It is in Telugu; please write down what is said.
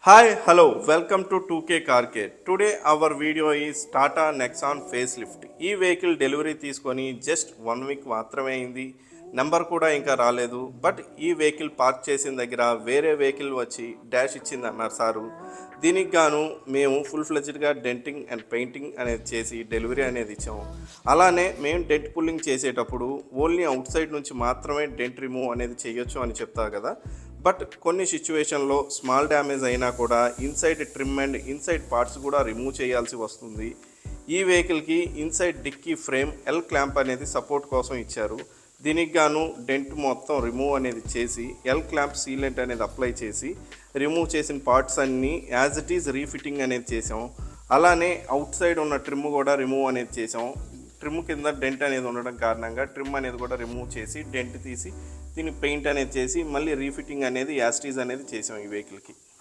Hi, hello, welcome to 2K Car Care. Today our video is Tata Nexon facelift. ఈ వెహికల్ డెలివరీ తీసుకొని జస్ట్ 1 వీక్ మాత్రమే అయింది. నెంబర్ కూడా ఇంకా రాలేదు. బట్ ఈ వెహికల్ పార్క్ చేసిన దగ్గర వేరే వెహికల్ వచ్చి డాష్ ఇచ్చింది అన్నారు సారు. దీనికి గాను మేము ఫుల్ ఫ్లెజ్డ్గా డెంటింగ్ అండ్ పెయింటింగ్ అనేది చేసి డెలివరీ అనేది ఇచ్చాము. అలానే మేము డెంట్ పుల్లింగ్ చేసేటప్పుడు ఓన్లీ అవుట్ సైడ్ నుంచి మాత్రమే డెంట్ రిమూవ్ అనేది చేయొచ్చు అని చెప్తారు కదా. బట్ కొన్ని సిచ్యువేషన్లో స్మాల్ డ్యామేజ్ అయినా కూడా inside trim and inside parts కూడా రిమూవ్ చేయాల్సి వస్తుంది. ఈ వెహికల్కి inside dicky frame L clamp అనేది సపోర్ట్ కోసం ఇచ్చారు. దీనికి గాను డెంట్ మొత్తం రిమూవ్ అనేది చేసి ఎల్ క్లాంప్ సీలెంట్ అనేది అప్లై చేసి రిమూవ్ చేసిన పార్ట్స్ అన్నీ యాజ్ ఇట్ ఈజ్ రీఫిట్టింగ్ అనేది చేసాం. అలానే అవుట్ సైడ్ ఉన్న ట్రిమ్ కూడా రిమూవ్ అనేది చేసాం. ట్రిమ్ కింద డెంట్ అనేది ఉండడం కారణంగా ట్రిమ్ అనేది కూడా రిమూవ్ చేసి డెంట్ తీసి దీన్ని పెయింట్ అనేది చేసి మళ్ళీ రీఫిట్టింగ్ అనేది యాస్టీజ్ అనేది చేసాం ఈ వెహికల్కి.